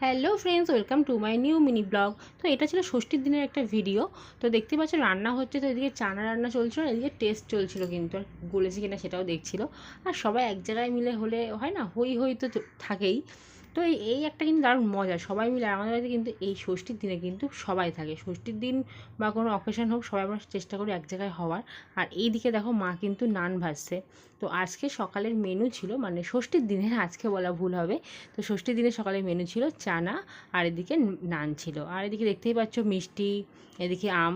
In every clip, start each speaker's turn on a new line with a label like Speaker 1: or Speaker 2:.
Speaker 1: Hello friends, welcome to my new mini blog. তো এটা ছিল ষষ্ঠীর দিনের একটা ভিডিও। তো দেখতে পাচ্ছ রান্না হচ্ছে, তো এদিকে চানা রান্না চলছিল, এদিকে টেস্ট চলছিল, কিন্তু আর গলেছে কিনা সেটাও দেখছিল। আর সবাই এক জায়গায় মিলে হলে হয় না, হই হই তো থাকেই। তো এই একটা কিন্তু দারুণ মজা, সবাই মিলে আমাদের বাড়িতে কিন্তু এই ষষ্ঠীর দিনে কিন্তু সবাই থাকে। ষষ্ঠীর দিন বা কোনো অকেশন হোক, সবাই আমরা চেষ্টা করি এক জায়গায় হওয়ার। আর এই দিকে দেখো মা কিন্তু নান ভাজছে। তো আজকে সকালের মেনু ছিল, মানে ষষ্ঠীর দিনের, আজকে বলা ভুল হবে। তো ষষ্ঠীর দিনের সকালের মেনু ছিল চানা, আর এদিকে নান ছিল, আর এদিকে দেখতেই পাচ্ছ মিষ্টি, এদিকে আম।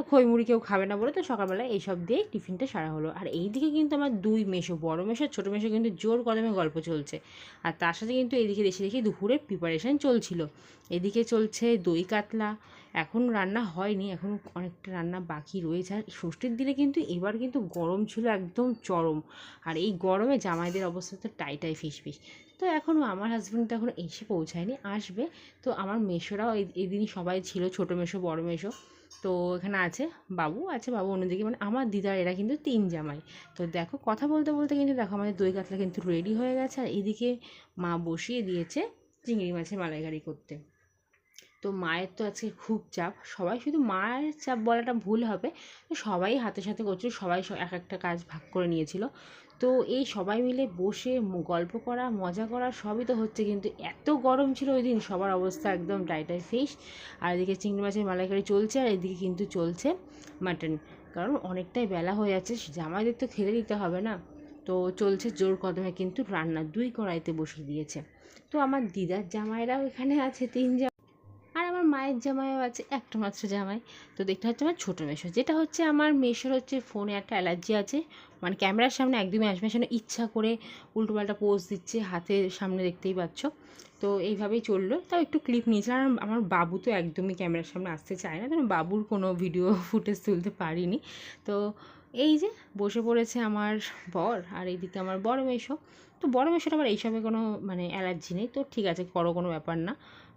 Speaker 1: খইমুড়ি কেউ খাবে না বলে তো সকালবেলায় এইসব দিয়ে টিফিনটা সারা হলো। আর এইদিকে কিন্তু আমার দুই মেসো, বড় মেসো আর ছোটো মেসো কিন্তু জোর কদমে গল্প চলছে। আর তার সাথে কিন্তু এদিকে দেশে দেখি দুপুরের প্রিপারেশান চলছিল। এদিকে চলছে দই কাতলা, এখন রান্না হয়নি, এখন অনেকটা রান্না বাকি রয়েছে। আর ষষ্ঠীর দিনে কিন্তু এবার কিন্তু গরম ছিল একদম চরম। আর এই গরমে জামাইদের অবস্থা তো টাই ফিস। তো এখনও আমার হাজব্যান্ড তো এখনও এসে পৌঁছায়নি, আসবে। তো আমার মেসোরাও এই দিনই সবাই ছিল, ছোটো মেসো বড় মেসো। তো এখানে আছে বাবু, আছে বাবু অন্যদিকে, মানে আমার দিদার এরা কিন্তু তিন জামাই। তো দেখো কথা বলতে বলতে কিন্তু দেখো আমাদের দই কাতলা কিন্তু রেডি হয়ে গেছে। আর এদিকে মা বসিয়ে দিয়েছে চিংড়ি মাছের মালাইকারি করতে। তো মায়ের তো আজকে খুব চাপ, সবাই, শুধু মায়ের চাপ বলাটা ভুল হবে, সবাই হাতে সাথে করছিল, সবাই এক একটা কাজ ভাগ করে নিয়েছিল। তো এই সবাই মিলে বসে গল্প করা, মজা করা সবই তো হচ্ছে, কিন্তু এত গরম ছিল ওই দিন, সবার অবস্থা একদম টাই ফিশ। আর এদিকে চিংড়ি মাছের মালাইকারি চলছে, আর এদিকে কিন্তু চলছে মাটন, কারণ অনেকটাই বেলা হয়ে যাচ্ছে, জামাইদের তো খেতে দিতে হবে না। তো চলছে জোর কদমে কিন্তু রান্না, দুই কড়াইতে বসিয়ে দিয়েছে। তো আমার দিদার জামাইরাও এখানে আছে, তিন, আর আমার মায়ের জামাইও আছে, একটা মাত্র জামাই। তো দেখতে হচ্ছে আমার ছোটো মেশো, যেটা হচ্ছে আমার মেশোর হচ্ছে ফোনে একটা অ্যালার্জি আছে, মানে ক্যামেরার সামনে একদমই আসবে না, ইচ্ছা করে উল্টোপাল্টা পোজ দিচ্ছে হাতের সামনে, দেখতেই পাচ্ছ। তো এইভাবেই চললো, তাও একটু ক্লিপ নিয়েছিলাম। আর আমার বাবু তো একদমই ক্যামেরার সামনে আসতে চায় না, কারণ বাবুর কোনো ভিডিও ফুটেজ তুলতে পারিনি। তো এই যে বসে পড়েছে আমার বর, আর এইদিকে আমার বড় মেশো। তো বড় মেশোর আবার এইসবে কোনো মানে অ্যালার্জি নেই, তো ঠিক আছে, করো, কোনো ব্যাপার না,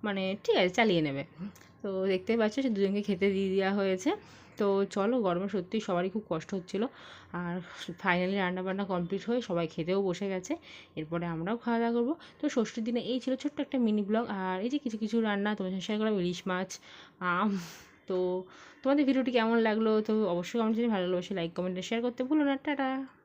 Speaker 1: মানে ঠিক আছে, চালিয়ে নেবে। তো দেখতেই পাচ্ছ সে দুজনকে খেতে দিয়ে দেওয়া হয়েছে। তো চলো, গরমে সত্যিই সবারই খুব কষ্ট হচ্ছিলো। আর ফাইনালি রান্নাবান্না কমপ্লিট হয়ে সবাই খেতেও বসে গেছে, এরপরে আমরাও খাওয়া দাওয়া করবো। তো ষষ্ঠীর দিনে এই ছিল ছোট্ট একটা মিনি ব্লগ। আর এই যে কিছু কিছু রান্না তোমার সাথে শেয়ার করলাম, ইলিশ মাছ, আম। তো তোমাদের ভিডিওটি কেমন লাগলো তো অবশ্যই কমেন্ট, যদি ভালো লাগলো অবশ্যই লাইক কমেন্টে শেয়ার করতে ভুলো না। টাটা।